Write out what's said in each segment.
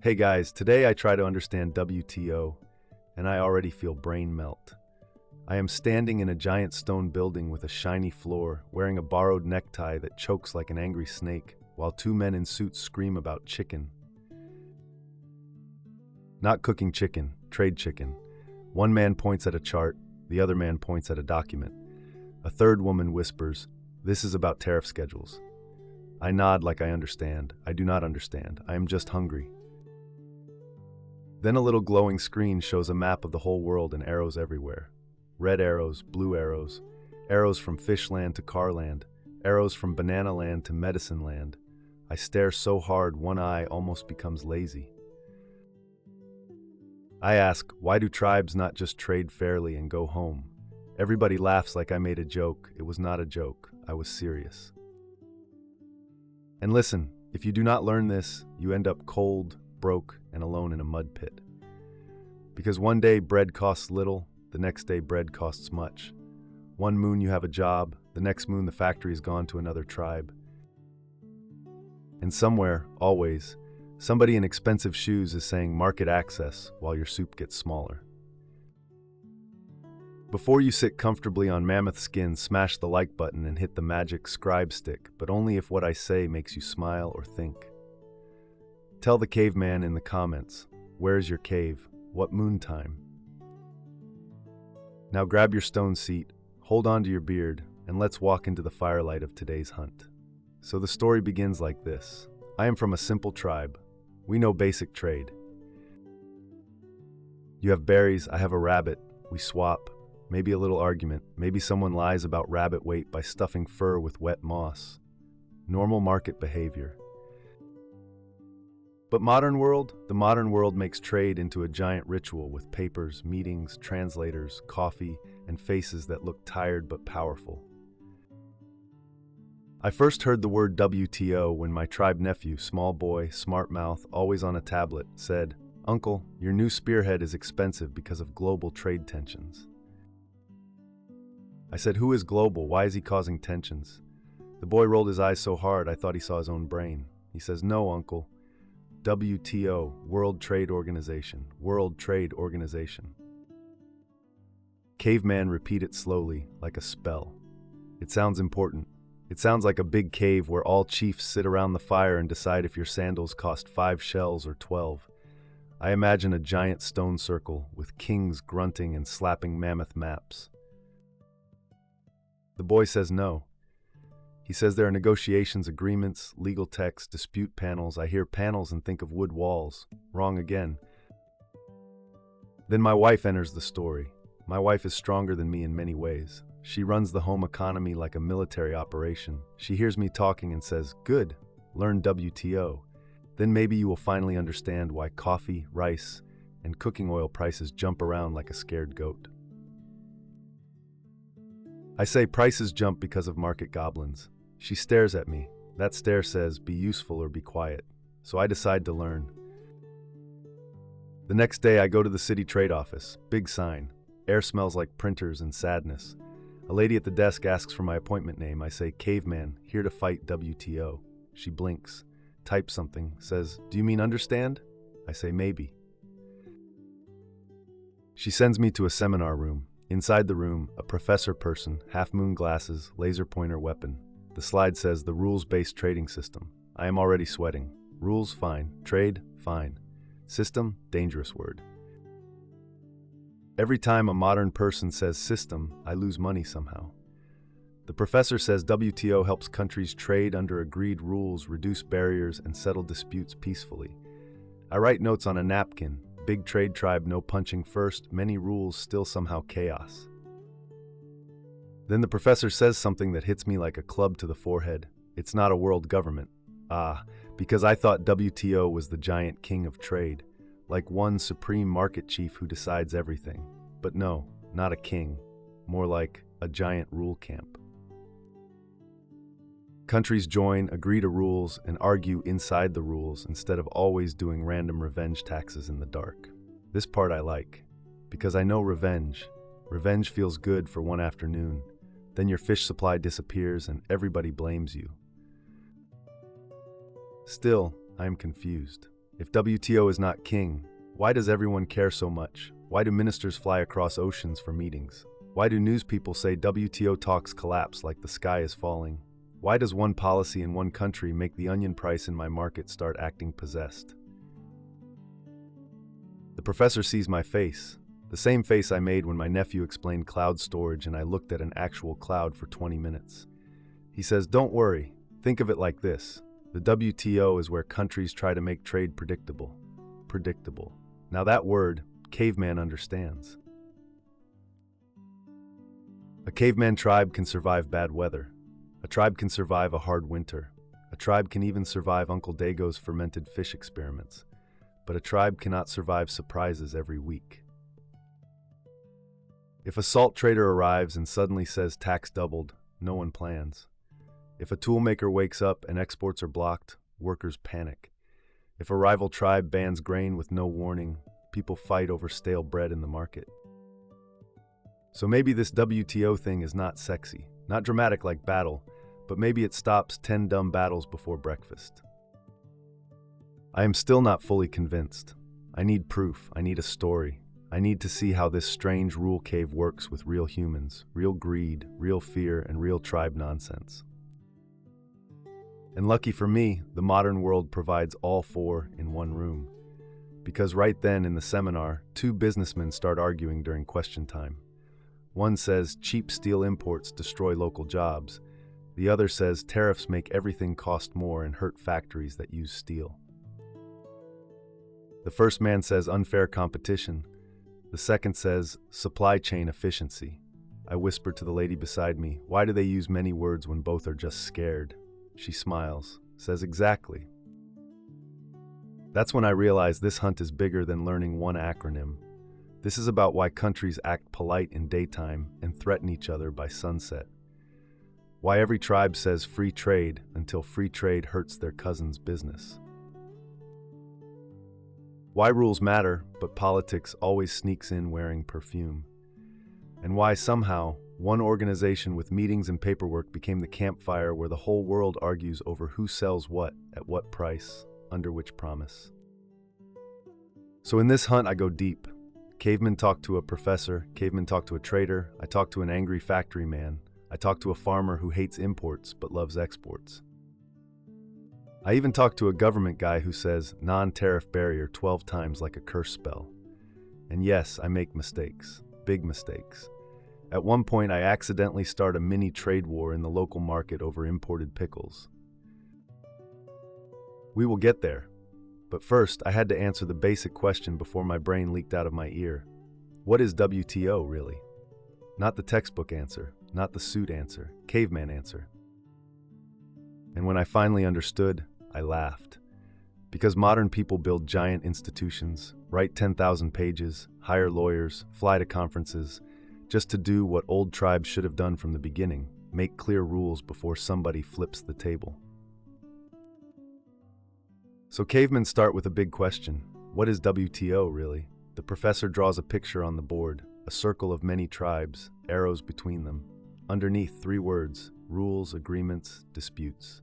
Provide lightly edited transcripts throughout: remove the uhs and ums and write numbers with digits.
Hey guys, today I try to understand WTO, and I already feel brain melt. I am standing in a giant stone building with a shiny floor, wearing a borrowed necktie that chokes like an angry snake, while two men in suits scream about chicken. Not cooking chicken, trade chicken. One man points at a chart, the other man points at a document. A third woman whispers, "This is about tariff schedules." I nod like I understand. I do not understand. I am just hungry. Then a little glowing screen shows a map of the whole world and arrows everywhere. Red arrows, blue arrows, arrows from fishland to carland, arrows from banana land to medicine land. I stare so hard one eye almost becomes lazy. I ask, why do tribes not just trade fairly and go home? Everybody laughs like I made a joke. It was not a joke. I was serious. And listen, if you do not learn this, you end up cold, broke, and alone in a mud pit. Because one day bread costs little, the next day bread costs much. One moon you have a job, the next moon the factory is gone to another tribe. And somewhere, always, somebody in expensive shoes is saying market access while your soup gets smaller. Before you sit comfortably on mammoth skin, smash the like button and hit the magic scribe stick, but only if what I say makes you smile or think. Tell the caveman in the comments, where's your cave? What moon time? Now grab your stone seat, hold on to your beard, and let's walk into the firelight of today's hunt. So the story begins like this. I am from a simple tribe. We know basic trade. You have berries, I have a rabbit. We swap. Maybe a little argument. Maybe someone lies about rabbit weight by stuffing fur with wet moss. Normal market behavior. But the modern world makes trade into a giant ritual with papers, meetings, translators, coffee, and faces that look tired but powerful. I first heard the word WTO when my tribe nephew, small boy, smart mouth, always on a tablet, said, "Uncle, your new spearhead is expensive because of global trade tensions." I said, "Who is global? Why is he causing tensions?" The boy rolled his eyes so hard I thought he saw his own brain. He says, "No, Uncle. WTO, World Trade Organization, World Trade Organization." Caveman repeat it slowly, like a spell. It sounds important. It sounds like a big cave where all chiefs sit around the fire and decide if your sandals cost 5 shells or 12. I imagine a giant stone circle with kings grunting and slapping mammoth maps. The boy says no. He says there are negotiations, agreements, legal texts, dispute panels. I hear panels and think of wood walls. Wrong again. Then my wife enters the story. My wife is stronger than me in many ways. She runs the home economy like a military operation. She hears me talking and says, "Good, learn WTO. Then maybe you will finally understand why coffee, rice, and cooking oil prices jump around like a scared goat." I say prices jump because of market goblins. She stares at me. That stare says, be useful or be quiet. So I decide to learn. The next day I go to the city trade office. Big sign. Air smells like printers and sadness. A lady at the desk asks for my appointment name. I say, "Caveman, here to fight WTO." She blinks, types something, says, "Do you mean understand?" I say, "Maybe." She sends me to a seminar room. Inside the room, a professor person, half-moon glasses, laser pointer weapon. The slide says the rules-based trading system. I am already sweating. Rules, fine. Trade, fine. System, dangerous word. Every time a modern person says system, I lose money somehow. The professor says WTO helps countries trade under agreed rules, reduce barriers, and settle disputes peacefully. I write notes on a napkin. Big trade tribe, no punching first, many rules, still somehow chaos. Then the professor says something that hits me like a club to the forehead. It's not a world government. Because I thought WTO was the giant king of trade, like one supreme market chief who decides everything. But no, not a king, more like a giant rule camp. Countries join, agree to rules, and argue inside the rules instead of always doing random revenge taxes in the dark. This part I like, because I know revenge. Revenge feels good for one afternoon. Then your fish supply disappears and everybody blames you. Still, I am confused. If WTO is not king, why does everyone care so much? Why do ministers fly across oceans for meetings? Why do news people say WTO talks collapse like the sky is falling? Why does one policy in one country make the onion price in my market start acting possessed? The professor sees my face, the same face I made when my nephew explained cloud storage and I looked at an actual cloud for 20 minutes. He says, "Don't worry, think of it like this. The WTO is where countries try to make trade predictable. Predictable. Now that word, Caveman understands. A caveman tribe can survive bad weather. A tribe can survive a hard winter. A tribe can even survive Uncle Dago's fermented fish experiments. But a tribe cannot survive surprises every week. If a salt trader arrives and suddenly says tax doubled, no one plans. If a toolmaker wakes up and exports are blocked, workers panic. If a rival tribe bans grain with no warning, people fight over stale bread in the market. So maybe this WTO thing is not sexy, not dramatic like battle, but maybe it stops 10 dumb battles before breakfast. I am still not fully convinced. I need proof, I need a story. I need to see how this strange rule cave works with real humans, real greed, real fear, and real tribe nonsense. And lucky for me, the modern world provides all four in one room. Because right then in the seminar, two businessmen start arguing during question time. One says cheap steel imports destroy local jobs. The other says tariffs make everything cost more and hurt factories that use steel. The first man says unfair competition. The second says supply chain efficiency. I whisper to the lady beside me, why do they use many words when both are just scared? She smiles, says exactly. That's when I realize this hunt is bigger than learning one acronym. This is about why countries act polite in daytime and threaten each other by sunset. Why every tribe says free trade until free trade hurts their cousin's business. Why rules matter, but politics always sneaks in wearing perfume. And why somehow one organization with meetings and paperwork became the campfire where the whole world argues over who sells what, at what price, under which promise. So in this hunt I go deep. Cavemen talk to a professor, cavemen talk to a trader, I talk to an angry factory man, I talk to a farmer who hates imports but loves exports. I even talk to a government guy who says non-tariff barrier 12 times like a curse spell. And yes, I make mistakes, big mistakes. At one point I accidentally start a mini trade war in the local market over imported pickles. We will get there. But first, I had to answer the basic question before my brain leaked out of my ear. What is WTO really? Not the textbook answer, not the suit answer, caveman answer. And when I finally understood, I laughed. Because modern people build giant institutions, write 10,000 pages, hire lawyers, fly to conferences, just to do what old tribes should have done from the beginning, make clear rules before somebody flips the table. So cavemen start with a big question. What is WTO really? The professor draws a picture on the board, a circle of many tribes, arrows between them. Underneath, 3 words, rules, agreements, disputes.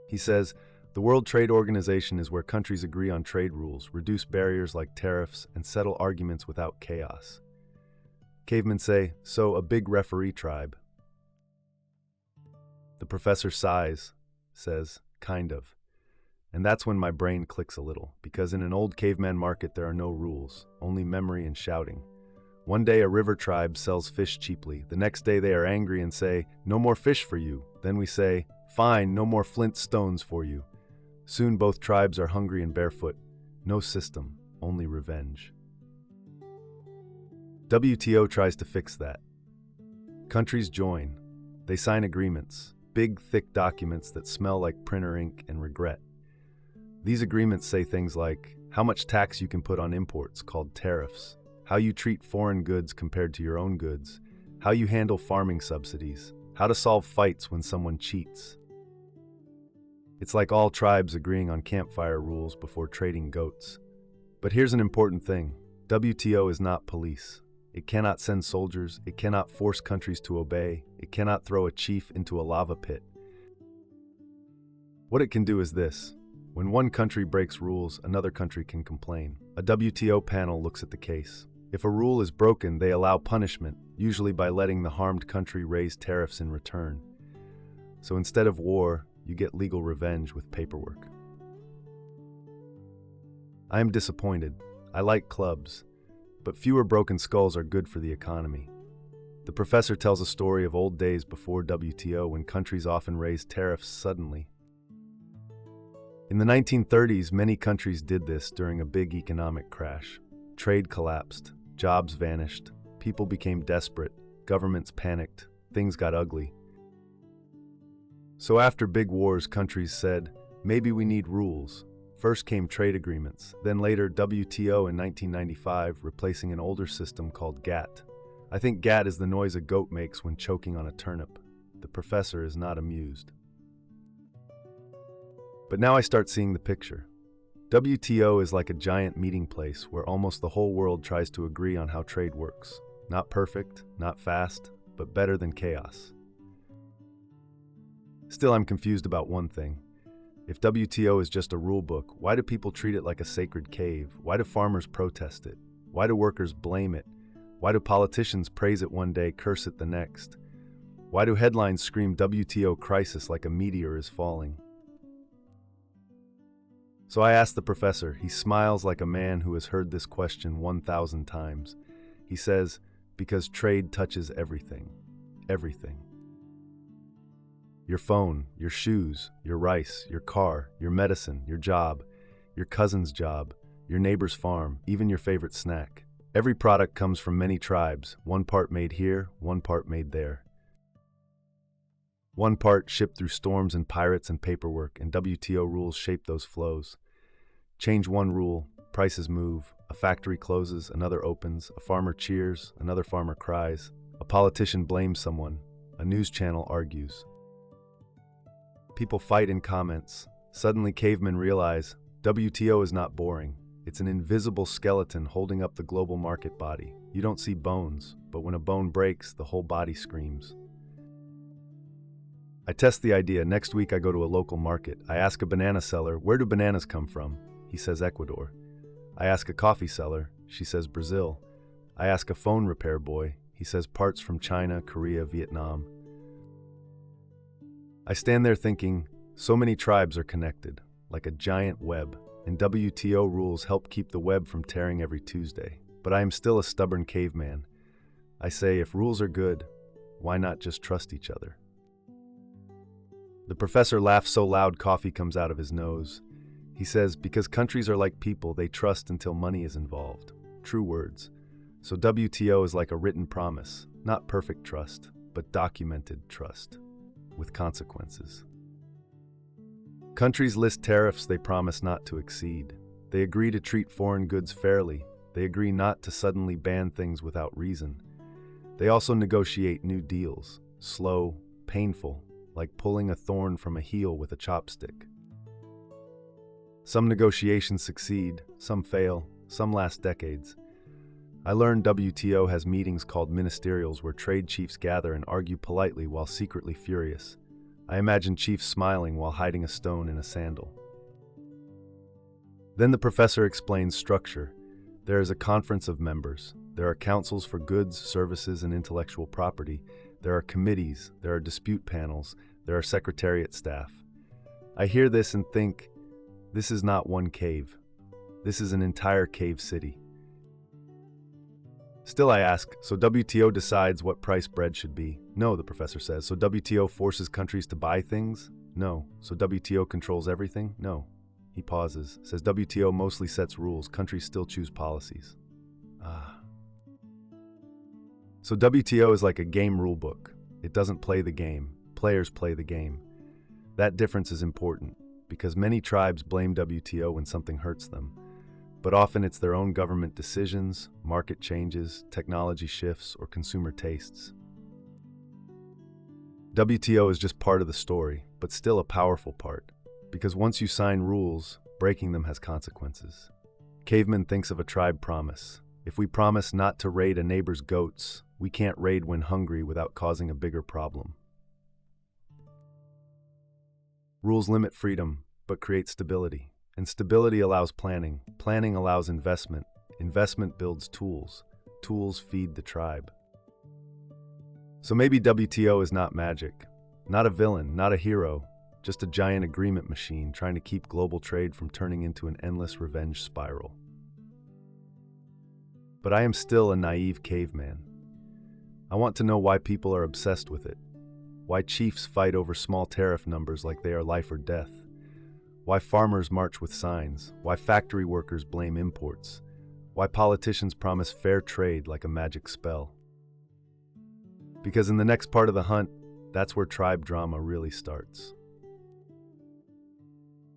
He says, the World Trade Organization is where countries agree on trade rules, reduce barriers like tariffs, and settle arguments without chaos. Cavemen say, so a big referee tribe. The professor sighs, says, kind of. And that's when my brain clicks a little, because in an old caveman market there are no rules, only memory and shouting. One day a river tribe sells fish cheaply, the next day they are angry and say, no more fish for you. Then we say, fine, no more flint stones for you. Soon both tribes are hungry and barefoot. No system, only revenge. WTO tries to fix that. Countries join. They sign agreements, big, thick documents that smell like printer ink and regret. These agreements say things like how much tax you can put on imports, called tariffs, how you treat foreign goods compared to your own goods, how you handle farming subsidies, how to solve fights when someone cheats. It's like all tribes agreeing on campfire rules before trading goats. But here's an important thing. WTO is not police. It cannot send soldiers, it cannot force countries to obey, it cannot throw a chief into a lava pit. What it can do is this. When one country breaks rules, another country can complain. A WTO panel looks at the case. If a rule is broken, they allow punishment, usually by letting the harmed country raise tariffs in return. So instead of war, you get legal revenge with paperwork. I am disappointed. I like clubs, but fewer broken skulls are good for the economy. The professor tells a story of old days before WTO when countries often raised tariffs suddenly. In the 1930s, many countries did this during a big economic crash. Trade collapsed, jobs vanished, people became desperate, governments panicked, things got ugly. So after big wars, countries said, maybe we need rules. First came trade agreements, then later WTO in 1995, replacing an older system called GATT. I think GATT is the noise a goat makes when choking on a turnip. The professor is not amused. But now I start seeing the picture. WTO is like a giant meeting place where almost the whole world tries to agree on how trade works. Not perfect, not fast, but better than chaos. Still, I'm confused about one thing. If WTO is just a rule book, why do people treat it like a sacred cave? Why do farmers protest it? Why do workers blame it? Why do politicians praise it one day, curse it the next? Why do headlines scream WTO crisis like a meteor is falling? So I asked the professor. He smiles like a man who has heard this question 1,000 times. He says, because trade touches everything. Everything. Your phone, your shoes, your rice, your car, your medicine, your job, your cousin's job, your neighbor's farm, even your favorite snack. Every product comes from many tribes, one part made here, one part made there. One part shipped through storms and pirates and paperwork, and WTO rules shape those flows. Change one rule, prices move, a factory closes, another opens, a farmer cheers, another farmer cries, a politician blames someone, a news channel argues. People fight in comments. Suddenly cavemen realize WTO is not boring. It's an invisible skeleton holding up the global market body. You don't see bones, but when a bone breaks, the whole body screams. I test the idea. Next week I go to a local market. I ask a banana seller, where do bananas come from? He says Ecuador. I ask a coffee seller. She says Brazil. I ask a phone repair boy. He says parts from China, Korea, Vietnam. I stand there thinking, so many tribes are connected, like a giant web, and WTO rules help keep the web from tearing every Tuesday. But I am still a stubborn caveman. I say, if rules are good, why not just trust each other? The professor laughs so loud coffee comes out of his nose. He says, because countries are like people, they trust until money is involved. True words. So WTO is like a written promise, not perfect trust, but documented trust, with consequences. Countries list tariffs they promise not to exceed. They agree to treat foreign goods fairly. They agree not to suddenly ban things without reason. They also negotiate new deals, slow, painful, like pulling a thorn from a heel with a chopstick. Some negotiations succeed, some fail, some last decades. I learned WTO has meetings called ministerials where trade chiefs gather and argue politely while secretly furious. I imagine chiefs smiling while hiding a stone in a sandal. Then the professor explains structure. There is a conference of members. There are councils for goods, services, and intellectual property. There are committees. There are dispute panels. There are secretariat staff. I hear this and think, this is not one cave. This is an entire cave city. Still I ask, so WTO decides what price bread should be? No, the professor says. So WTO forces countries to buy things? No. So WTO controls everything? No. He pauses, says WTO mostly sets rules, countries still choose policies. So WTO is like a game rule book. It doesn't play the game. Players play the game. That difference is important, because many tribes blame WTO when something hurts them. But often it's their own government decisions, market changes, technology shifts, or consumer tastes. WTO is just part of the story, but still a powerful part, because once you sign rules, breaking them has consequences. Caveman thinks of a tribe promise. If we promise not to raid a neighbor's goats, we can't raid when hungry without causing a bigger problem. Rules limit freedom, but create stability. And stability allows planning. Planning allows investment. Investment builds tools. Tools feed the tribe. So maybe WTO is not magic, not a villain, not a hero, just a giant agreement machine trying to keep global trade from turning into an endless revenge spiral. But I am still a naive caveman. I want to know why people are obsessed with it, why chiefs fight over small tariff numbers like they are life or death, why farmers march with signs, why factory workers blame imports, why politicians promise fair trade like a magic spell. Because in the next part of the hunt, that's where tribe drama really starts.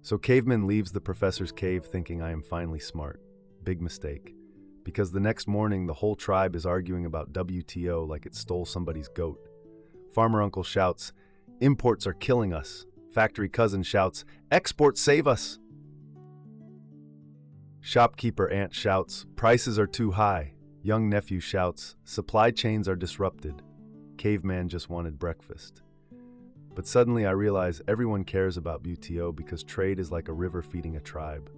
So Caveman leaves the professor's cave thinking I am finally smart. Big mistake. Because the next morning, the whole tribe is arguing about WTO like it stole somebody's goat. Farmer uncle shouts, "Imports are killing us." Factory cousin shouts, "Exports save us." Shopkeeper aunt shouts, "Prices are too high." Young nephew shouts, "Supply chains are disrupted." Caveman just wanted breakfast. But suddenly I realize everyone cares about WTO because trade is like a river feeding a tribe.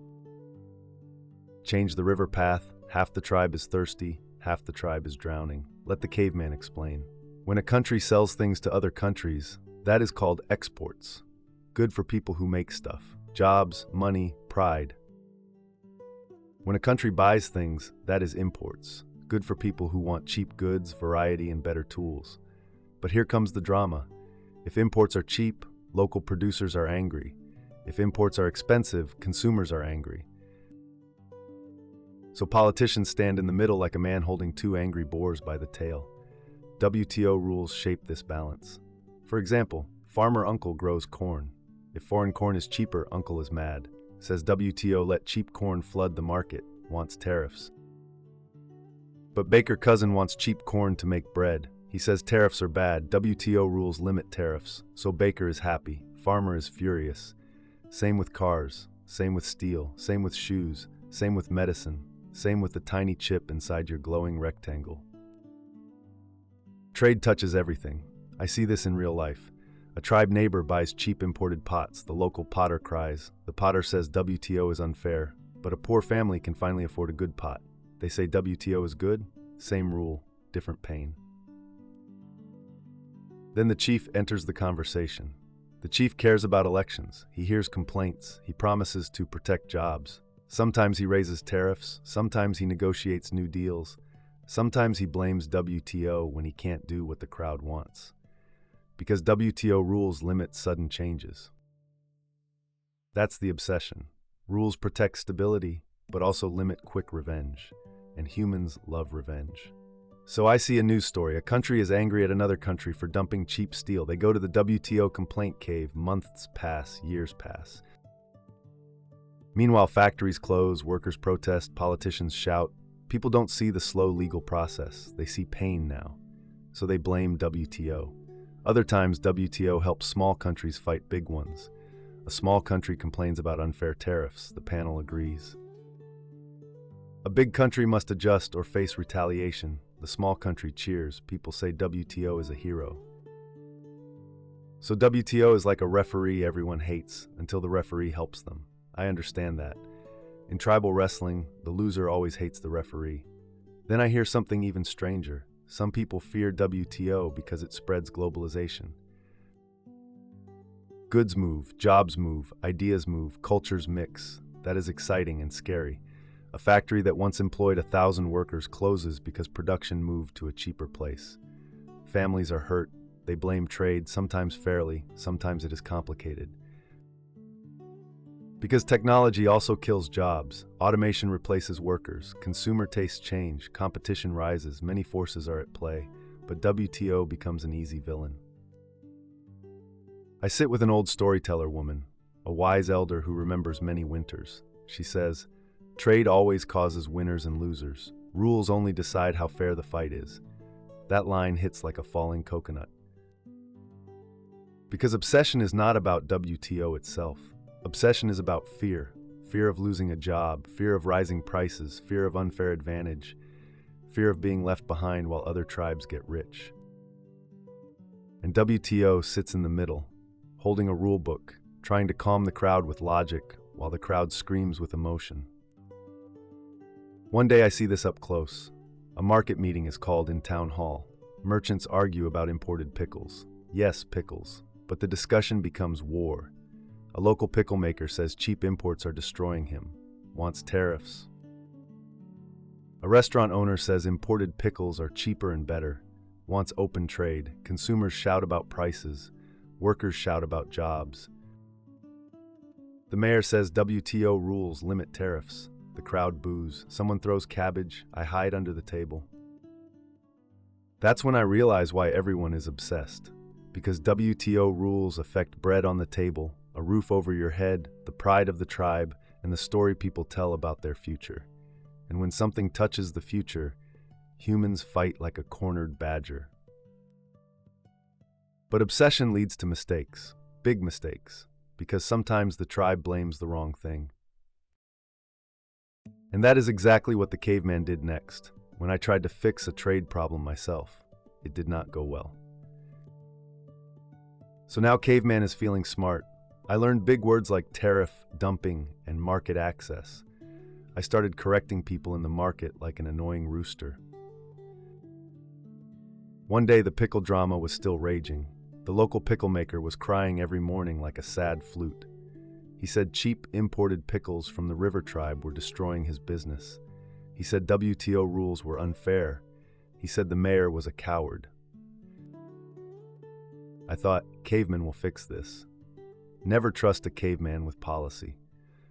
Change the river path, half the tribe is thirsty, half the tribe is drowning. Let the caveman explain. When a country sells things to other countries, that is called exports. Good for people who make stuff. Jobs, money, pride. When a country buys things, that is imports. Good for people who want cheap goods, variety, and better tools. But here comes the drama. If imports are cheap, local producers are angry. If imports are expensive, consumers are angry. So politicians stand in the middle like a man holding two angry boars by the tail. WTO rules shape this balance. For example, farmer uncle grows corn. If foreign corn is cheaper, uncle is mad. Says WTO let cheap corn flood the market, wants tariffs. But baker cousin wants cheap corn to make bread. He says tariffs are bad. WTO rules limit tariffs. So baker is happy, farmer is furious. Same with cars, same with steel, same with shoes, same with medicine, same with the tiny chip inside your glowing rectangle. Trade touches everything. I see this in real life. A tribe neighbor buys cheap imported pots. The local potter cries. The potter says WTO is unfair, but a poor family can finally afford a good pot. They say WTO is good. Same rule, different pain. Then the chief enters the conversation. The chief cares about elections. He hears complaints. He promises to protect jobs. Sometimes he raises tariffs. Sometimes he negotiates new deals. Sometimes he blames WTO when he can't do what the crowd wants. Because WTO rules limit sudden changes. That's the obsession. Rules protect stability, but also limit quick revenge. And humans love revenge. So I see a news story. A country is angry at another country for dumping cheap steel. They go to the WTO complaint cave. Months pass, years pass. Meanwhile, factories close, workers protest, politicians shout. People don't see the slow legal process. They see pain now. So they blame WTO. Other times, WTO helps small countries fight big ones. A small country complains about unfair tariffs. The panel agrees. A big country must adjust or face retaliation. The small country cheers. People say WTO is a hero. So WTO is like a referee everyone hates until the referee helps them. I understand that. In tribal wrestling, the loser always hates the referee. Then I hear something even stranger. Some people fear WTO because it spreads globalization. Goods move, jobs move, ideas move, cultures mix. That is exciting and scary. A factory that once employed 1,000 workers closes because production moved to a cheaper place. Families are hurt. They blame trade, sometimes fairly, sometimes it is complicated. Because technology also kills jobs. Automation replaces workers. Consumer tastes change. Competition rises. Many forces are at play. But WTO becomes an easy villain. I sit with an old storyteller woman, a wise elder who remembers many winters. She says, "Trade always causes winners and losers. Rules only decide how fair the fight is." That line hits like a falling coconut. Because obsession is not about WTO itself. Obsession is about fear. Fear of losing a job, fear of rising prices, fear of unfair advantage, fear of being left behind while other tribes get rich. And WTO sits in the middle, holding a rule book, trying to calm the crowd with logic while the crowd screams with emotion. One day I see this up close. A market meeting is called in town hall. Merchants argue about imported pickles. Yes, pickles. But the discussion becomes war. A local pickle maker says cheap imports are destroying him, wants tariffs. A restaurant owner says imported pickles are cheaper and better, wants open trade. Consumers shout about prices. Workers shout about jobs. The mayor says WTO rules limit tariffs. The crowd boos. Someone throws cabbage. I hide under the table. That's when I realize why everyone is obsessed. Because WTO rules affect bread on the table, a roof over your head, the pride of the tribe, and the story people tell about their future. And when something touches the future, humans fight like a cornered badger. But obsession leads to mistakes, big mistakes, because sometimes the tribe blames the wrong thing. And that is exactly what the caveman did next. When I tried to fix a trade problem myself, it did not go well. So now Caveman is feeling smart. I learned big words like tariff, dumping, and market access. I started correcting people in the market like an annoying rooster. One day the pickle drama was still raging. The local pickle maker was crying every morning like a sad flute. He said cheap imported pickles from the river tribe were destroying his business. He said WTO rules were unfair. He said the mayor was a coward. I thought, Caveman will fix this. Never trust a caveman with policy.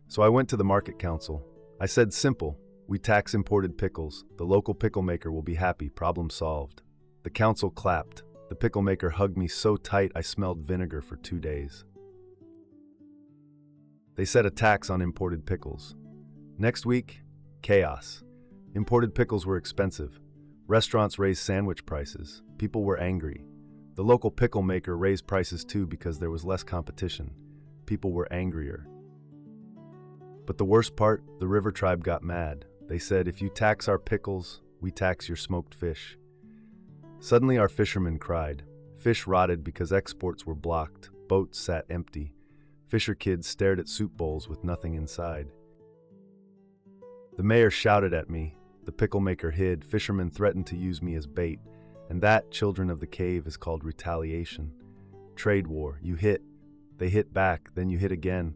So I went to the market council. I said simple, we tax imported pickles. The local pickle maker will be happy, problem solved. The council clapped. The pickle maker hugged me so tight I smelled vinegar for 2 days. They set a tax on imported pickles. Next week, chaos. Imported pickles were expensive. Restaurants raised sandwich prices. People were angry. The local pickle maker raised prices too because there was less competition. People were angrier. But the worst part, the river tribe got mad. They said, if you tax our pickles, we tax your smoked fish. Suddenly our fishermen cried. Fish rotted because exports were blocked. Boats sat empty. Fisher kids stared at soup bowls with nothing inside. The mayor shouted at me. The pickle maker hid. Fishermen threatened to use me as bait. And that, children of the cave, is called retaliation. Trade war. You hit. They hit back. Then you hit again.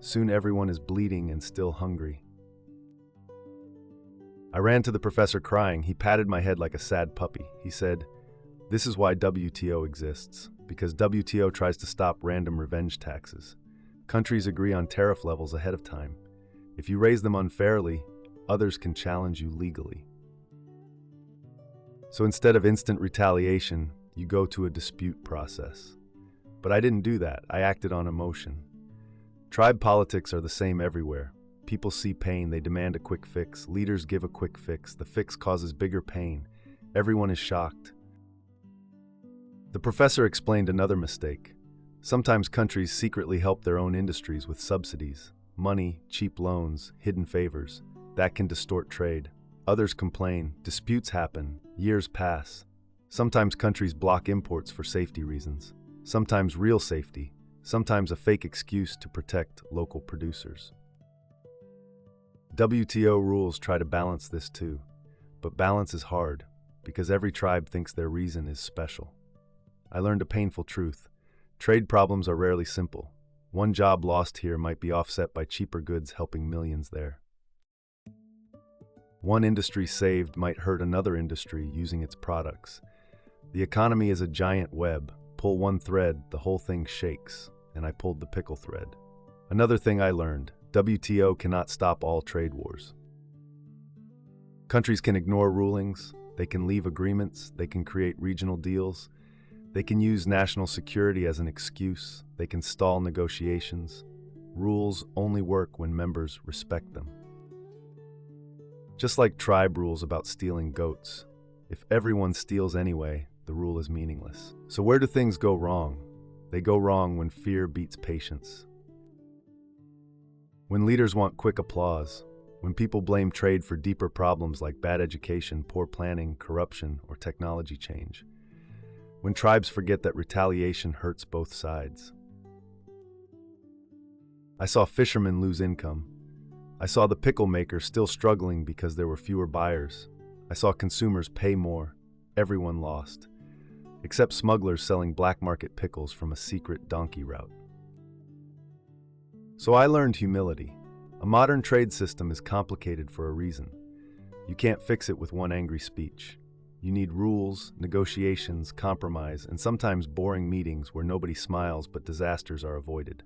Soon everyone is bleeding and still hungry. I ran to the professor crying. He patted my head like a sad puppy. He said, "This is why WTO exists, because WTO tries to stop random revenge taxes. Countries agree on tariff levels ahead of time. If you raise them unfairly, others can challenge you legally. So instead of instant retaliation, you go to a dispute process." But I didn't do that. I acted on emotion. Tribe politics are the same everywhere. People see pain, they demand a quick fix. Leaders give a quick fix. The fix causes bigger pain. Everyone is shocked. The professor explained another mistake. Sometimes countries secretly help their own industries with subsidies, money, cheap loans, hidden favors. That can distort trade. Others complain, disputes happen, years pass. Sometimes countries block imports for safety reasons. Sometimes real safety. Sometimes a fake excuse to protect local producers. WTO rules try to balance this too, but balance is hard because every tribe thinks their reason is special. I learned a painful truth. Trade problems are rarely simple. One job lost here might be offset by cheaper goods helping millions there. One industry saved might hurt another industry using its products. The economy is a giant web. Pull one thread, the whole thing shakes, and I pulled the pickle thread. Another thing I learned, WTO cannot stop all trade wars. Countries can ignore rulings, they can leave agreements, they can create regional deals, they can use national security as an excuse, they can stall negotiations. Rules only work when members respect them. Just like tribe rules about stealing goats, if everyone steals anyway, the rule is meaningless. So where do things go wrong? They go wrong when fear beats patience. When leaders want quick applause, when people blame trade for deeper problems like bad education, poor planning, corruption, or technology change. When tribes forget that retaliation hurts both sides. I saw fishermen lose income. I saw the pickle maker still struggling because there were fewer buyers. I saw consumers pay more. Everyone lost, except smugglers selling black market pickles from a secret donkey route. So I learned humility. A modern trade system is complicated for a reason. You can't fix it with one angry speech. You need rules, negotiations, compromise, and sometimes boring meetings where nobody smiles but disasters are avoided.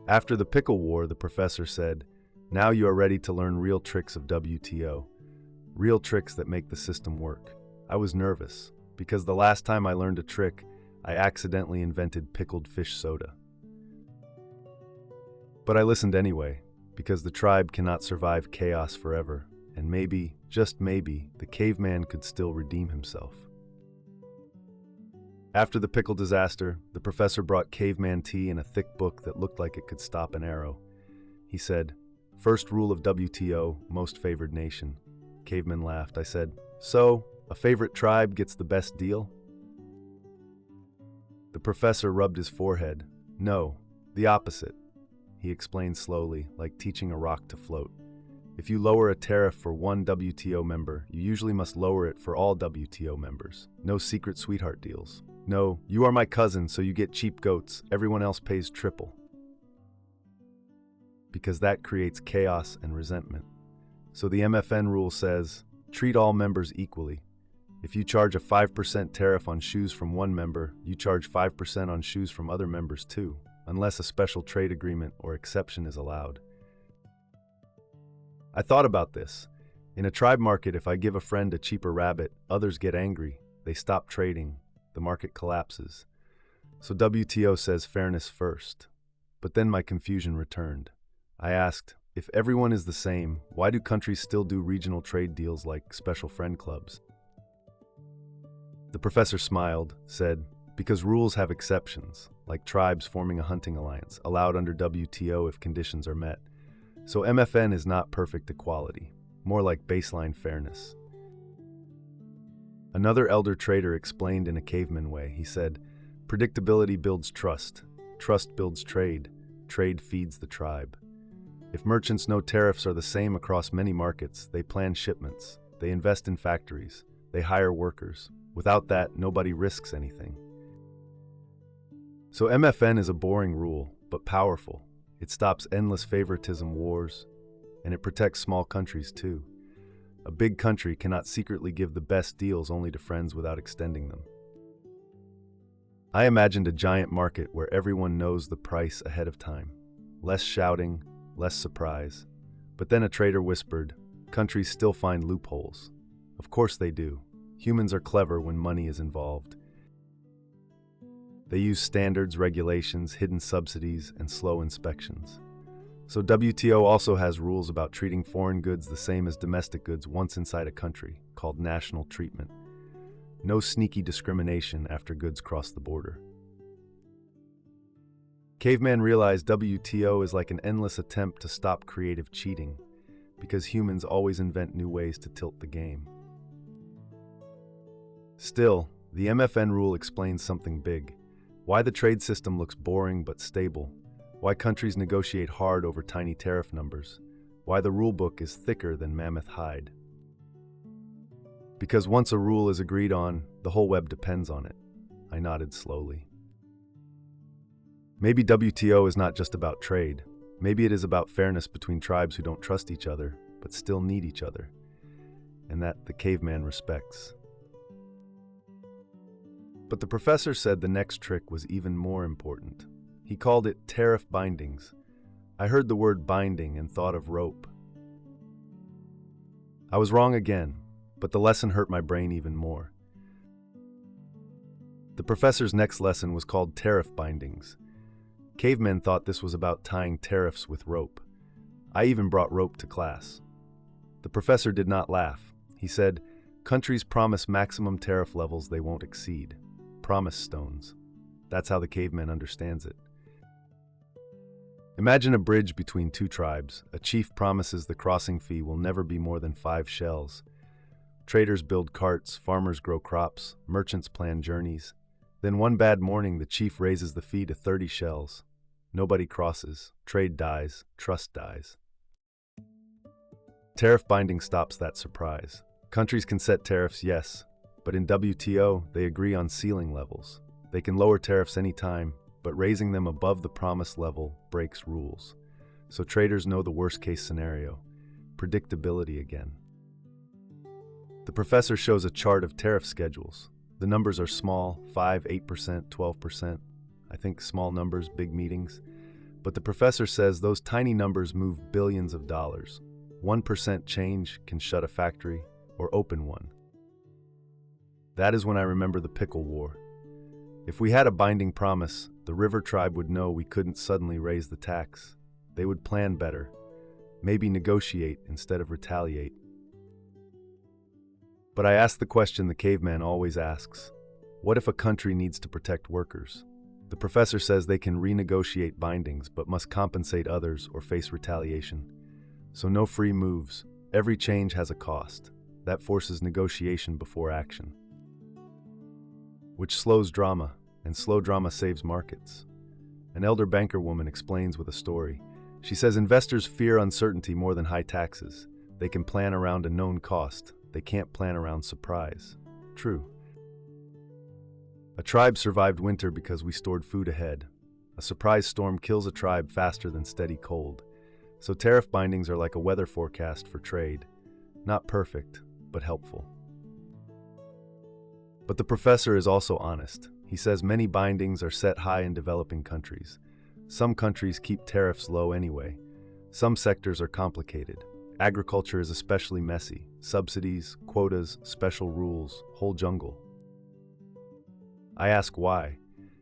After the pickle war, the professor said, "Now you are ready to learn real tricks of WTO, real tricks that make the system work." I was nervous, because the last time I learned a trick, I accidentally invented pickled fish soda. But I listened anyway, because the tribe cannot survive chaos forever, and maybe, just maybe, the caveman could still redeem himself. After the pickle disaster, the professor brought caveman tea and a thick book that looked like it could stop an arrow. He said, "First rule of WTO, most favored nation." Caveman laughed. I said, "So, a favorite tribe gets the best deal?" The professor rubbed his forehead. "No, the opposite," he explained slowly, like teaching a rock to float. "If you lower a tariff for one WTO member, you usually must lower it for all WTO members. No secret sweetheart deals. No, you are my cousin, so you get cheap goats, everyone else pays triple. Because that creates chaos and resentment. So the MFN rule says, treat all members equally. If you charge a 5% tariff on shoes from one member, you charge 5% on shoes from other members too, unless a special trade agreement or exception is allowed." I thought about this. In a tribe market, if I give a friend a cheaper rabbit, others get angry. They stop trading. The market collapses. So WTO says fairness first. But then my confusion returned. I asked, if everyone is the same, why do countries still do regional trade deals like special friend clubs? The professor smiled, said, because rules have exceptions, like tribes forming a hunting alliance, allowed under WTO if conditions are met. So MFN is not perfect equality, more like baseline fairness. Another elder trader explained in a caveman way. He said, predictability builds trust, trust builds trade, trade feeds the tribe. If merchants know tariffs are the same across many markets, they plan shipments, they invest in factories, they hire workers. Without that, nobody risks anything. So MFN is a boring rule, but powerful. It stops endless favoritism wars, and it protects small countries too. A big country cannot secretly give the best deals only to friends without extending them. I imagined a giant market where everyone knows the price ahead of time. Less shouting, less surprise. But then a trader whispered, countries still find loopholes. Of course they do. Humans are clever when money is involved. They use standards, regulations, hidden subsidies, and slow inspections. So WTO also has rules about treating foreign goods the same as domestic goods once inside a country, called national treatment. No sneaky discrimination after goods cross the border. Caveman realized WTO is like an endless attempt to stop creative cheating, because humans always invent new ways to tilt the game. Still, the MFN rule explains something big. Why the trade system looks boring but stable. Why countries negotiate hard over tiny tariff numbers. Why the rulebook is thicker than mammoth hide. Because once a rule is agreed on, the whole web depends on it. I nodded slowly. Maybe WTO is not just about trade. Maybe it is about fairness between tribes who don't trust each other, but still need each other. And that the caveman respects. But the professor said the next trick was even more important. He called it tariff bindings. I heard the word binding and thought of rope. I was wrong again, but the lesson hurt my brain even more. The professor's next lesson was called tariff bindings. Cavemen thought this was about tying tariffs with rope. I even brought rope to class. The professor did not laugh. He said, countries promise maximum tariff levels they won't exceed. Promise stones. That's how the caveman understands it. Imagine a bridge between two tribes. A chief promises the crossing fee will never be more than 5 shells. Traders build carts, farmers grow crops, merchants plan journeys. Then one bad morning, the chief raises the fee to 30 shells. Nobody crosses. Trade dies. Trust dies. Tariff binding stops that surprise. Countries can set tariffs, yes, but in WTO, they agree on ceiling levels. They can lower tariffs anytime, but raising them above the promised level breaks rules. So traders know the worst-case scenario. Predictability again. The professor shows a chart of tariff schedules. The numbers are small, 5, 8%, 12%. I think small numbers, big meetings. But the professor says those tiny numbers move billions of dollars. 1% change can shut a factory or open one. That is when I remember the pickle war. If we had a binding promise, the river tribe would know we couldn't suddenly raise the tax. They would plan better, maybe negotiate instead of retaliate. But I asked the question the caveman always asks. What if a country needs to protect workers? The professor says they can renegotiate bindings but must compensate others or face retaliation. So no free moves. Every change has a cost. That forces negotiation before action. Which slows drama, and slow drama saves markets. An elder banker woman explains with a story. She says investors fear uncertainty more than high taxes. They can plan around a known cost. They can't plan around surprise. True. A tribe survived winter because we stored food ahead. A surprise storm kills a tribe faster than steady cold. So tariff bindings are like a weather forecast for trade. Not perfect, but helpful. But the professor is also honest. He says many bindings are set high in developing countries. Some countries keep tariffs low anyway. Some sectors are complicated. Agriculture is especially messy. Subsidies, quotas, special rules, whole jungle. I ask why.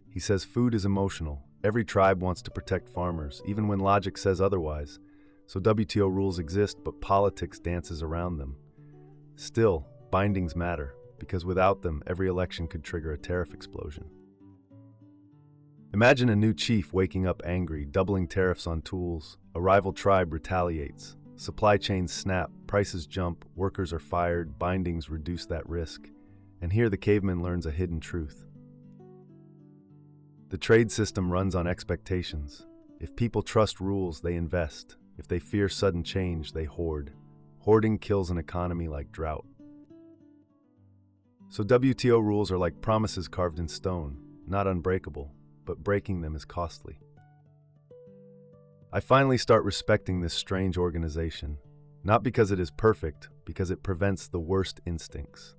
He says food is emotional. Every tribe wants to protect farmers, even when logic says otherwise. So WTO rules exist, but politics dances around them. Still, bindings matter, because without them, every election could trigger a tariff explosion. Imagine a new chief waking up angry, doubling tariffs on tools. A rival tribe retaliates. Supply chains snap, prices jump, workers are fired, bindings reduce that risk. And here the caveman learns a hidden truth. The trade system runs on expectations. If people trust rules, they invest. If they fear sudden change, they hoard. Hoarding kills an economy like drought. So WTO rules are like promises carved in stone, not unbreakable, but breaking them is costly. I finally start respecting this strange organization, not because it is perfect, because it prevents the worst instincts.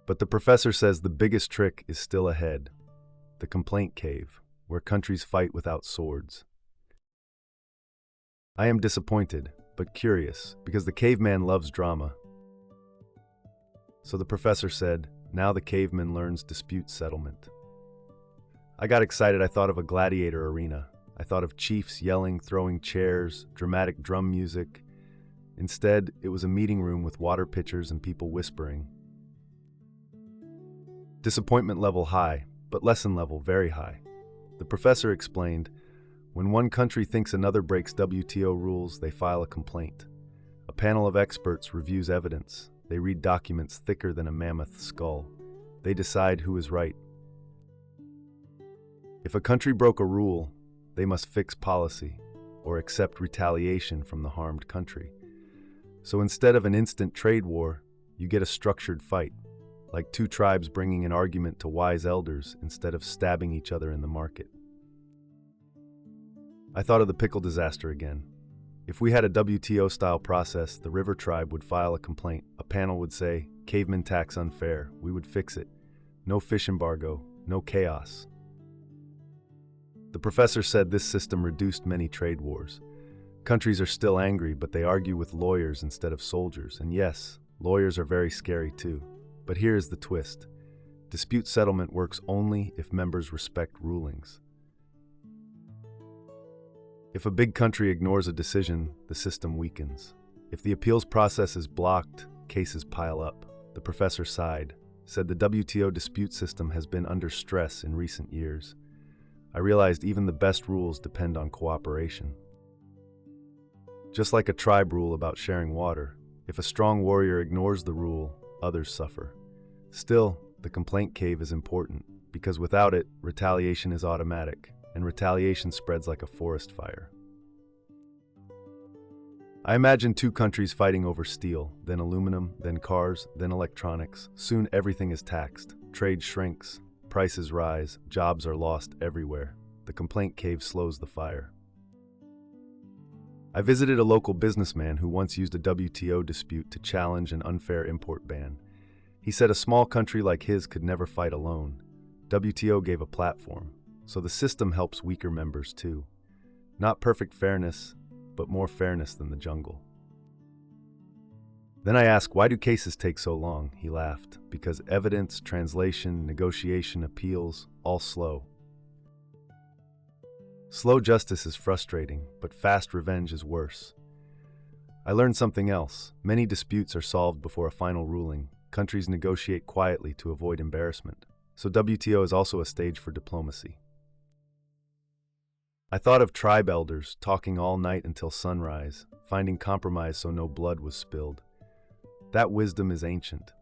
But the professor says the biggest trick is still ahead, the complaint cave, where countries fight without swords. I am disappointed, but curious, because the caveman loves drama. So the professor said, now the caveman learns dispute settlement. I got excited. I thought of a gladiator arena. I thought of chiefs yelling, throwing chairs, dramatic drum music. Instead, it was a meeting room with water pitchers and people whispering. Disappointment level high, but lesson level very high. The professor explained, when one country thinks another breaks WTO rules, they file a complaint. A panel of experts reviews evidence. They read documents thicker than a mammoth skull. They decide who is right. If a country broke a rule, they must fix policy or accept retaliation from the harmed country. So instead of an instant trade war, you get a structured fight, like two tribes bringing an argument to wise elders instead of stabbing each other in the market. I thought of the pickle disaster again. If we had a WTO-style process, the river tribe would file a complaint. A panel would say, caveman tax unfair. We would fix it. No fish embargo, no chaos. The professor said this system reduced many trade wars. Countries are still angry, but they argue with lawyers instead of soldiers. And yes, lawyers are very scary too. But here is the twist. Dispute settlement works only if members respect rulings. If a big country ignores a decision, the system weakens. If the appeals process is blocked, cases pile up. The professor sighed, said the WTO dispute system has been under stress in recent years. I realized even the best rules depend on cooperation. Just like a tribe rule about sharing water, if a strong warrior ignores the rule, others suffer. Still, the complaint cave is important, because without it, retaliation is automatic, and retaliation spreads like a forest fire. I imagine two countries fighting over steel, then aluminum, then cars, then electronics. Soon everything is taxed. Trade shrinks, prices rise, jobs are lost everywhere. The complaint cave slows the fire. I visited a local businessman who once used a WTO dispute to challenge an unfair import ban. He said a small country like his could never fight alone. WTO gave a platform, so the system helps weaker members too. Not perfect fairness, but more fairness than the jungle. Then I asked, why do cases take so long? He laughed. Because evidence, translation, negotiation, appeals, all slow. Slow justice is frustrating, but fast revenge is worse. I learned something else. Many disputes are solved before a final ruling. Countries negotiate quietly to avoid embarrassment. So WTO is also a stage for diplomacy. I thought of tribe elders talking all night until sunrise, finding compromise so no blood was spilled. That wisdom is ancient.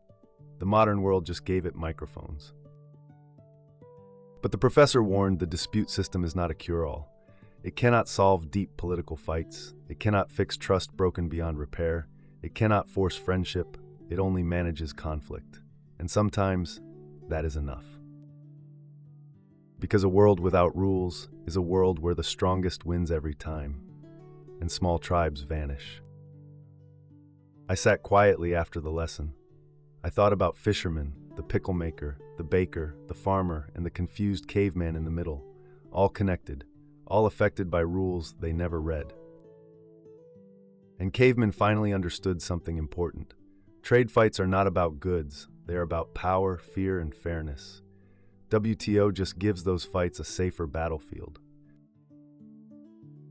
The modern world just gave it microphones. But the professor warned the dispute system is not a cure-all. It cannot solve deep political fights. It cannot fix trust broken beyond repair. It cannot force friendship. It only manages conflict. And sometimes, that is enough. Because a world without rules is a world where the strongest wins every time, and small tribes vanish. I sat quietly after the lesson. I thought about fishermen, the pickle maker, the baker, the farmer, and the confused caveman in the middle, all connected, all affected by rules they never read. And cavemen finally understood something important. Trade fights are not about goods, they are about power, fear, and fairness. WTO just gives those fights a safer battlefield.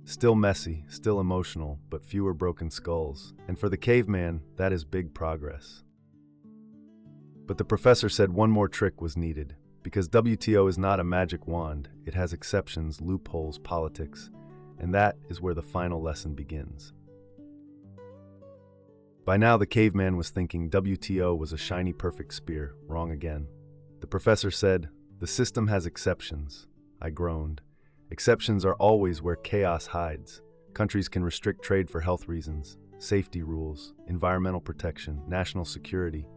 Still messy, still emotional, but fewer broken skulls. And for the caveman, that is big progress. But the professor said one more trick was needed, because WTO is not a magic wand. It has exceptions, loopholes, politics, and that is where the final lesson begins. By now, the caveman was thinking WTO was a shiny, perfect spear. Wrong again. The professor said, "The system has exceptions." I groaned. Exceptions are always where chaos hides. Countries can restrict trade for health reasons, safety rules, environmental protection, national security,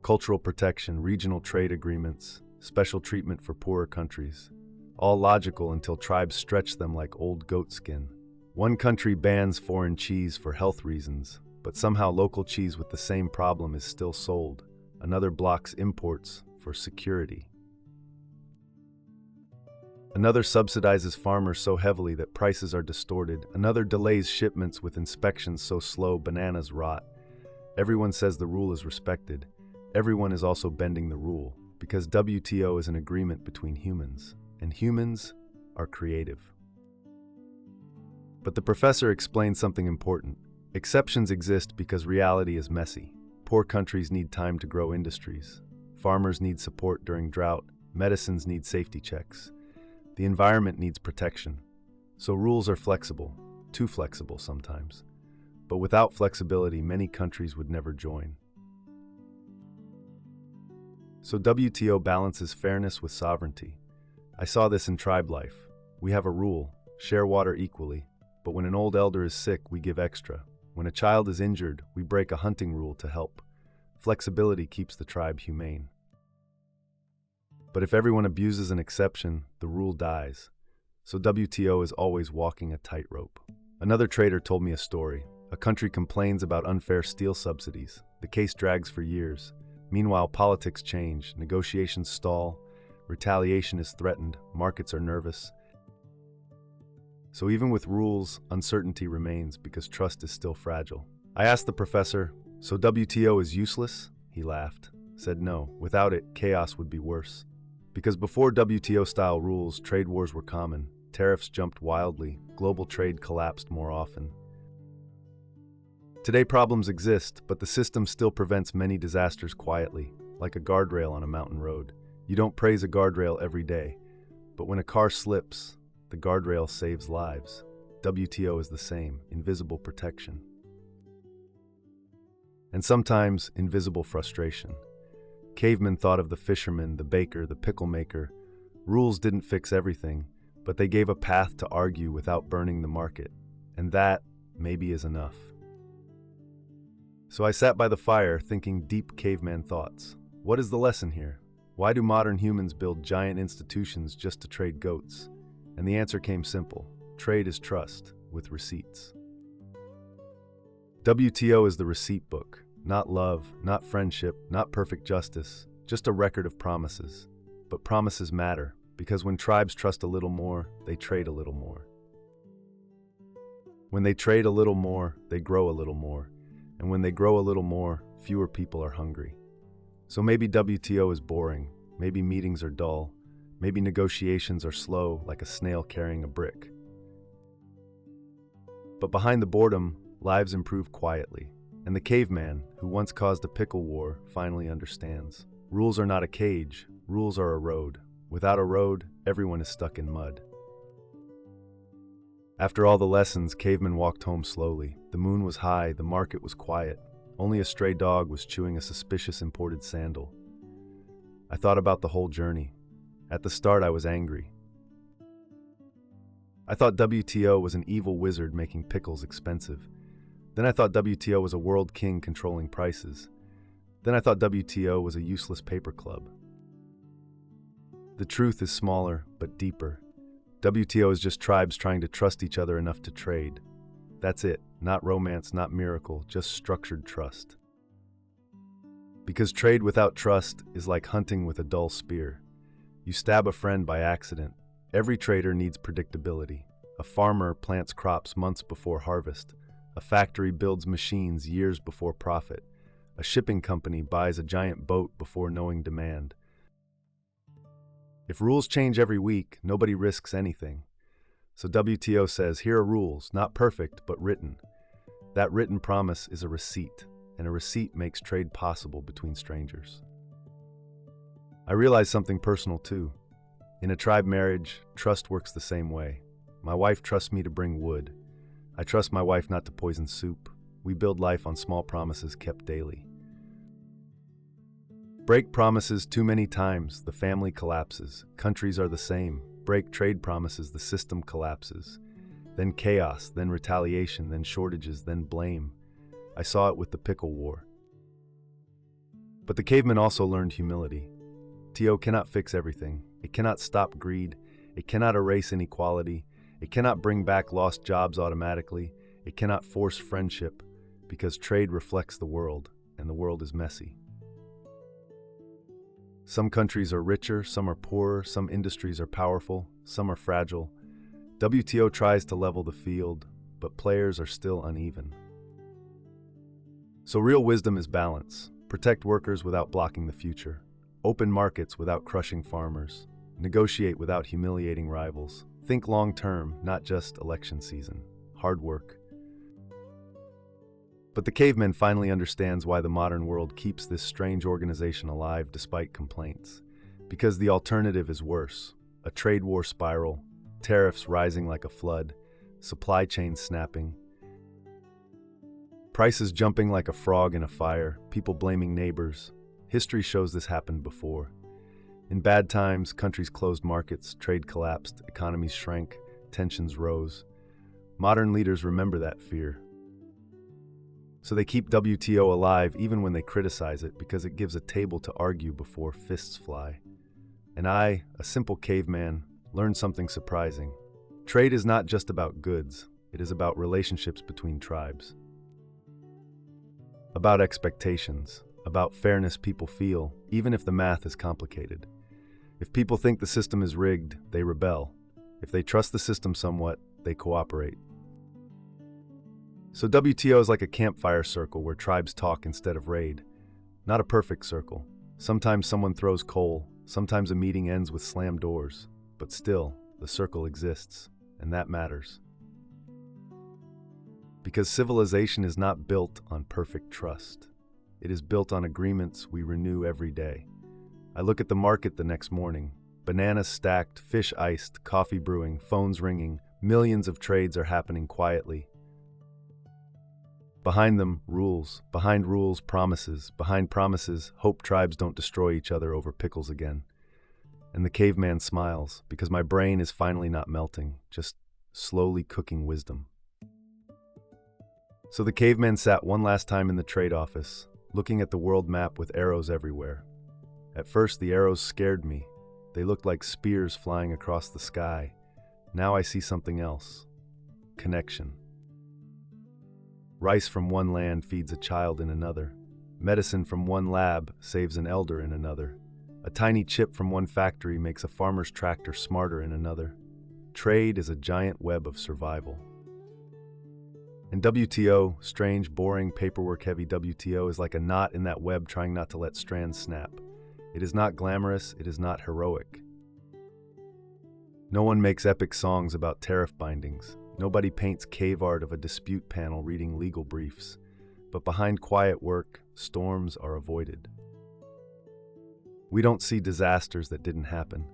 cultural protection, regional trade agreements, special treatment for poorer countries. All logical until tribes stretch them like old goat skin. One country bans foreign cheese for health reasons, but somehow local cheese with the same problem is still sold. Another blocks imports for security. Another subsidizes farmers so heavily that prices are distorted. Another delays shipments with inspections so slow bananas rot. Everyone says the rule is respected. Everyone is also bending the rule, because WTO is an agreement between humans, and humans are creative. But the professor explained something important. Exceptions exist because reality is messy. Poor countries need time to grow industries. Farmers need support during drought. Medicines need safety checks. The environment needs protection. So rules are flexible, too flexible sometimes. But without flexibility, many countries would never join. So WTO balances fairness with sovereignty. I saw this in tribe life. We have a rule, share water equally, but when an old elder is sick, we give extra. When a child is injured, we break a hunting rule to help. Flexibility keeps the tribe humane. But if everyone abuses an exception, the rule dies. So WTO is always walking a tightrope. Another trader told me a story. A country complains about unfair steel subsidies. The case drags for years. Meanwhile, politics change, negotiations stall, retaliation is threatened, markets are nervous. So even with rules, uncertainty remains because trust is still fragile. I asked the professor, "So WTO is useless?" He laughed, said no, without it, chaos would be worse. Because before WTO-style rules, trade wars were common, tariffs jumped wildly, global trade collapsed more often. Today problems exist, but the system still prevents many disasters quietly, like a guardrail on a mountain road. You don't praise a guardrail every day, but when a car slips, the guardrail saves lives. WTO is the same, invisible protection. And sometimes, invisible frustration. Cavemen thought of the fisherman, the baker, the pickle maker, Rules didn't fix everything, but they gave a path to argue without burning the market, and that, maybe, is enough. So I sat by the fire thinking deep caveman thoughts. What is the lesson here? Why do modern humans build giant institutions just to trade goats? And the answer came simple. Trade is trust, with receipts. WTO is the receipt book. Not love, not friendship, not perfect justice, just a record of promises. But promises matter, because when tribes trust a little more, they trade a little more. When they trade a little more, they grow a little more. And when they grow a little more, fewer people are hungry. So maybe WTO is boring, maybe meetings are dull, maybe negotiations are slow like a snail carrying a brick. But behind the boredom, lives improve quietly. And the caveman, who once caused a pickle war, finally understands. Rules are not a cage, rules are a road. Without a road, everyone is stuck in mud. After all the lessons, Caveman walked home slowly. The moon was high, the market was quiet. Only a stray dog was chewing a suspicious imported sandal. I thought about the whole journey. At the start, I was angry. I thought WTO was an evil wizard making pickles expensive. Then I thought WTO was a world king controlling prices. Then I thought WTO was a useless paper club. The truth is smaller, but deeper. WTO is just tribes trying to trust each other enough to trade. That's it. Not romance, not miracle, just structured trust. Because trade without trust is like hunting with a dull spear. You stab a friend by accident. Every trader needs predictability. A farmer plants crops months before harvest. A factory builds machines years before profit. A shipping company buys a giant boat before knowing demand. If rules change every week, nobody risks anything. So WTO says, here are rules, not perfect, but written. That written promise is a receipt, and a receipt makes trade possible between strangers. I realized something personal too. In a tribe marriage, trust works the same way. My wife trusts me to bring wood. I trust my wife not to poison soup. We build life on small promises kept daily. Break promises too many times, the family collapses. Countries are the same. Break trade promises, the system collapses. Then chaos, then retaliation, then shortages, then blame. I saw it with the pickle war. But the caveman also learned humility. TO cannot fix everything. It cannot stop greed. It cannot erase inequality. It cannot bring back lost jobs automatically. It cannot force friendship, because trade reflects the world, and the world is messy. Some countries are richer, some are poorer, some industries are powerful, some are fragile. WTO tries to level the field, but players are still uneven. So real wisdom is balance. Protect workers without blocking the future. Open markets without crushing farmers. Negotiate without humiliating rivals. Think long-term, not just election season. Hard work. But the caveman finally understands why the modern world keeps this strange organization alive despite complaints. Because the alternative is worse. A trade war spiral, tariffs rising like a flood, supply chains snapping, prices jumping like a frog in a fire, people blaming neighbors. History shows this happened before. In bad times, countries closed markets, trade collapsed, economies shrank, tensions rose. Modern leaders remember that fear. So they keep WTO alive even when they criticize it because it gives a table to argue before fists fly. And I, a simple caveman, learned something surprising. Trade is not just about goods, it is about relationships between tribes. About expectations, about fairness people feel, even if the math is complicated. If people think the system is rigged, they rebel. If they trust the system somewhat, they cooperate. So WTO is like a campfire circle where tribes talk instead of raid. Not a perfect circle. Sometimes someone throws coal, sometimes a meeting ends with slammed doors. But still, the circle exists, and that matters. Because civilization is not built on perfect trust. It is built on agreements we renew every day. I look at the market the next morning. Bananas stacked, fish iced, coffee brewing, phones ringing. Millions of trades are happening quietly. Behind them, rules. Behind rules, promises. Behind promises, hope tribes don't destroy each other over pickles again. And the caveman smiles, because my brain is finally not melting, just slowly cooking wisdom. So the caveman sat one last time in the trade office, looking at the world map with arrows everywhere. At first, the arrows scared me. They looked like spears flying across the sky. Now I see something else. Connection. Rice from one land feeds a child in another. Medicine from one lab saves an elder in another. A tiny chip from one factory makes a farmer's tractor smarter in another. Trade is a giant web of survival. And WTO, strange, boring, paperwork-heavy WTO, is like a knot in that web trying not to let strands snap. It is not glamorous, it is not heroic. No one makes epic songs about tariff bindings. Nobody paints cave art of a dispute panel reading legal briefs. But behind quiet work, storms are avoided. We don't see disasters that didn't happen.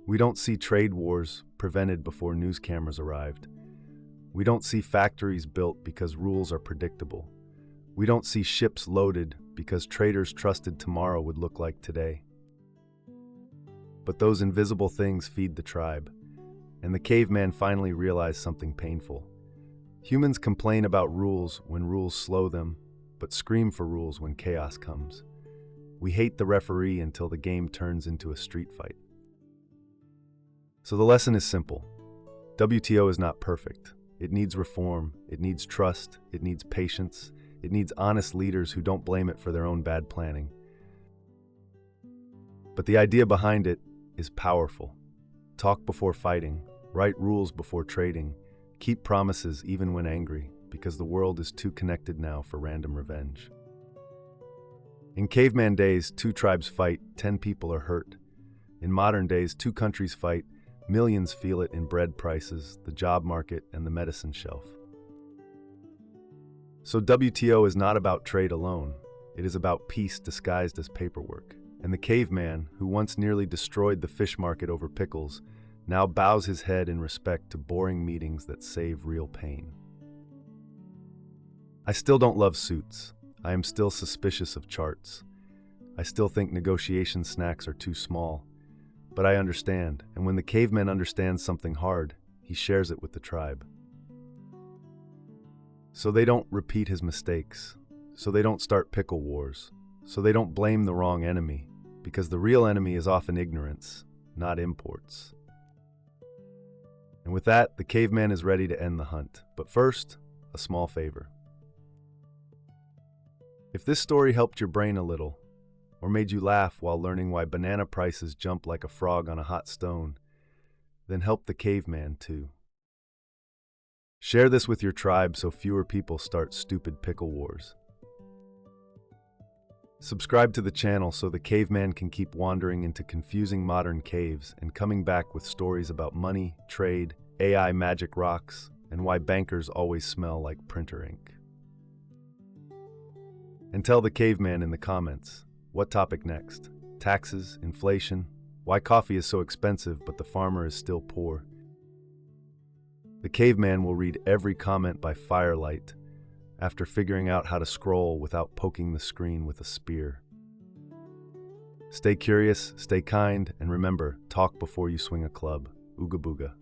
We don't see trade wars prevented before news cameras arrived. We don't see factories built because rules are predictable. We don't see ships loaded because traders trusted tomorrow would look like today. But those invisible things feed the tribe, and the caveman finally realized something painful. Humans complain about rules when rules slow them, but scream for rules when chaos comes. We hate the referee until the game turns into a street fight. So the lesson is simple. WTO is not perfect. It needs reform, it needs trust, it needs patience, it needs honest leaders who don't blame it for their own bad planning. But the idea behind it is powerful. Talk before fighting, write rules before trading, keep promises even when angry, because the world is too connected now for random revenge. In caveman days, 2 tribes fight, 10 people are hurt. In modern days, 2 countries fight, millions feel it in bread prices, the job market, and the medicine shelf. So WTO is not about trade alone. It is about peace disguised as paperwork. And the caveman, who once nearly destroyed the fish market over pickles, now bows his head in respect to boring meetings that save real pain. I still don't love suits. I am still suspicious of charts. I still think negotiation snacks are too small. But I understand, and when the caveman understands something hard, he shares it with the tribe. So they don't repeat his mistakes. So they don't start pickle wars. So they don't blame the wrong enemy, because the real enemy is often ignorance, not imports. And with that, the caveman is ready to end the hunt. But first, a small favor. If this story helped your brain a little, or made you laugh while learning why banana prices jump like a frog on a hot stone, then help the caveman too. Share this with your tribe so fewer people start stupid pickle wars. Subscribe to the channel so the caveman can keep wandering into confusing modern caves and coming back with stories about money, trade, AI magic rocks, and why bankers always smell like printer ink. And tell the caveman in the comments, what topic next? Taxes, inflation, why coffee is so expensive but the farmer is still poor. The caveman will read every comment by firelight after figuring out how to scroll without poking the screen with a spear. Stay curious, stay kind, and remember, talk before you swing a club. Ooga booga.